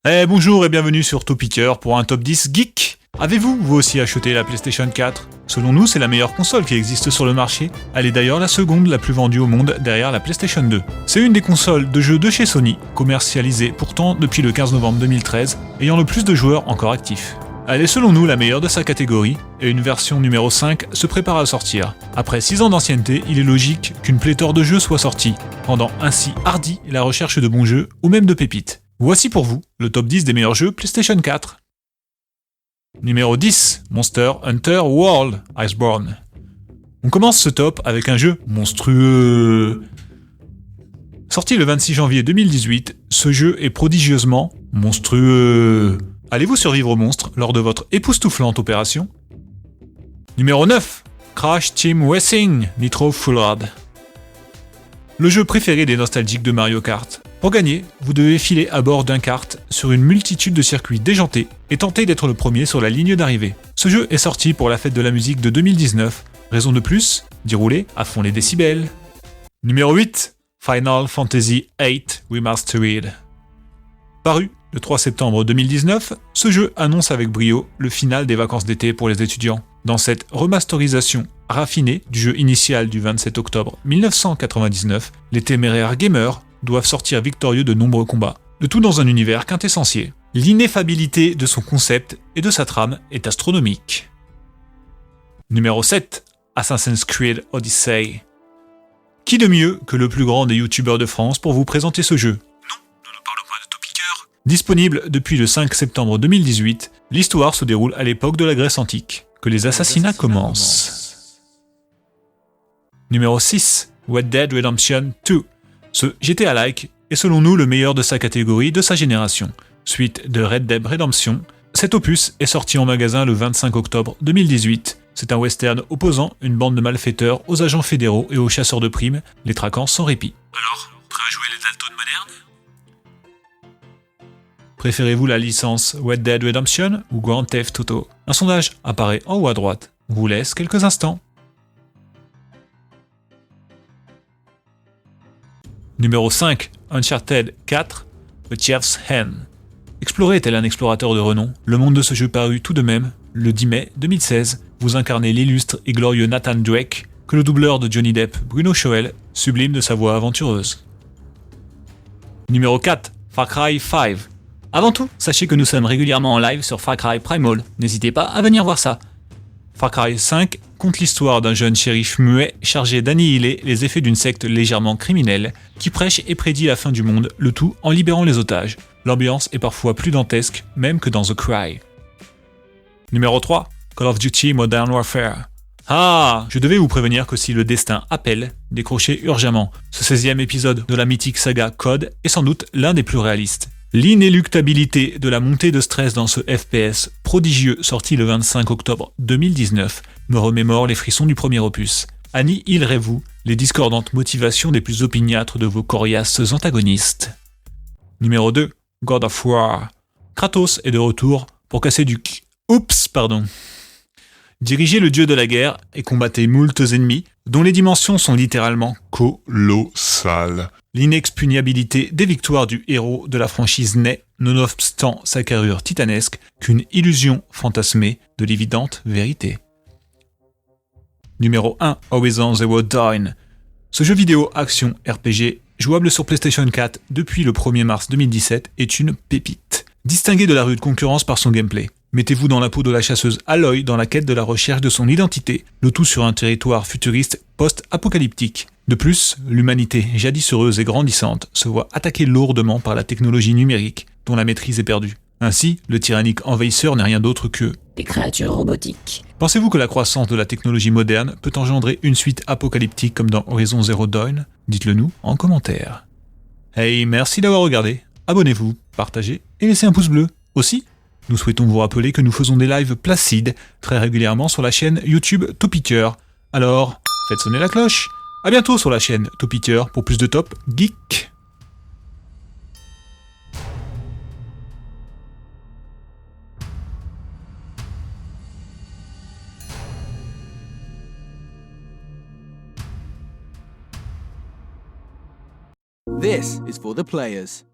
Bonjour et bienvenue sur Topicker pour un top 10 geek. Avez-vous, vous aussi, acheté la PlayStation 4 ? Selon nous, c'est la meilleure console qui existe sur le marché. Elle est d'ailleurs la seconde la plus vendue au monde derrière la PlayStation 2. C'est une des consoles de jeux de chez Sony, commercialisée pourtant depuis le 15 novembre 2013, ayant le plus de joueurs encore actifs. Elle est selon nous la meilleure de sa catégorie, et une version numéro 5 se prépare à sortir. Après 6 ans d'ancienneté, il est logique qu'une pléthore de jeux soit sortie, rendant ainsi hardi la recherche de bons jeux ou même de pépites. Voici pour vous le top 10 des meilleurs jeux PlayStation 4. Numéro 10, Monster Hunter World Iceborne. On commence ce top avec un jeu monstrueux. Sorti le 26 janvier 2018, ce jeu est prodigieusement monstrueux. Allez-vous survivre aux monstres lors de votre époustouflante opération ? Numéro 9, Crash Team Racing Nitro Full. Le jeu préféré des nostalgiques de Mario Kart. Pour gagner, vous devez filer à bord d'un kart sur une multitude de circuits déjantés et tenter d'être le premier sur la ligne d'arrivée. Ce jeu est sorti pour la fête de la musique de 2019, raison de plus d'y rouler à fond les décibels. Numéro 8, Final Fantasy VIII Remastered. Paru le 3 septembre 2019, ce jeu annonce avec brio le final des vacances d'été pour les étudiants. Dans cette remasterisation raffinée du jeu initial du 27 octobre 1999, les téméraires gamers doivent sortir victorieux de nombreux combats, le tout dans un univers quintessentiel. L'ineffabilité de son concept et de sa trame est astronomique. Numéro 7, Assassin's Creed Odyssey. Qui de mieux que le plus grand des youtubeurs de France pour vous présenter ce jeu ? Non, nous ne parlons pas de Topicker. Disponible depuis le 5 septembre 2018, l'histoire se déroule à l'époque de la Grèce antique, que les assassinats commencent. Numéro 6, Red Dead Redemption 2. Ce GTA-like est selon nous le meilleur de sa catégorie de sa génération. Suite de Red Dead Redemption, cet opus est sorti en magasin le 25 octobre 2018. C'est un western opposant une bande de malfaiteurs aux agents fédéraux et aux chasseurs de primes, les traquant sans répit. Alors, prêt à jouer les Dalton modernes ? Préférez-vous la licence Red Dead Redemption ou Grand Theft Auto ? Un sondage apparaît en haut à droite. On vous laisse quelques instants. Numéro 5, Uncharted 4, The Chief's Hand. Explorez tel un explorateur de renom, le monde de ce jeu paru tout de même, le 10 mai 2016, vous incarnez l'illustre et glorieux Nathan Drake, que le doubleur de Johnny Depp, Bruno Choel, sublime de sa voix aventureuse. Numéro 4, Far Cry 5. Avant tout, sachez que nous sommes régulièrement en live sur Far Cry Primal, n'hésitez pas à venir voir ça. Far Cry 5 conte l'histoire d'un jeune shérif muet chargé d'annihiler les effets d'une secte légèrement criminelle qui prêche et prédit la fin du monde, le tout en libérant les otages. L'ambiance est parfois plus dantesque, même que dans The Cry. Numéro 3, Call of Duty Modern Warfare. Ah, je devais vous prévenir que si le destin appelle, décrochez urgemment. Ce 16e épisode de la mythique saga COD est sans doute l'un des plus réalistes. L'inéluctabilité de la montée de stress dans ce FPS prodigieux sorti le 25 octobre 2019 me remémore les frissons du premier opus. Annihillerez-vous les discordantes motivations des plus opiniâtres de vos coriaces antagonistes. Numéro 2, God of War. Kratos est de retour pour casser du Dirigez le dieu de la guerre et combattez moultes ennemis dont les dimensions sont littéralement colossales. L'inexpugnabilité des victoires du héros de la franchise n'est, nonobstant sa carrure titanesque, qu'une illusion fantasmée de l'évidente vérité. Numéro 1, Horizon Zero Dawn. Ce jeu vidéo action RPG, jouable sur PlayStation 4 depuis le 1er mars 2017, est une pépite. Distingué de la rude concurrence par son gameplay. Mettez-vous dans la peau de la chasseuse Aloy dans la quête de la recherche de son identité, le tout sur un territoire futuriste post-apocalyptique. De plus, l'humanité, jadis heureuse et grandissante, se voit attaquée lourdement par la technologie numérique, dont la maîtrise est perdue. Ainsi, le tyrannique envahisseur n'est rien d'autre que des créatures robotiques. Pensez-vous que la croissance de la technologie moderne peut engendrer une suite apocalyptique comme dans Horizon Zero Dawn ? Dites-le nous en commentaire. Hey, merci d'avoir regardé, abonnez-vous, partagez et laissez un pouce bleu. Aussi, nous souhaitons vous rappeler que nous faisons des lives placides très régulièrement sur la chaîne YouTube Topicker. Alors, faites sonner la cloche. À bientôt sur la chaîne Topicker pour plus de top geek. This is for the players.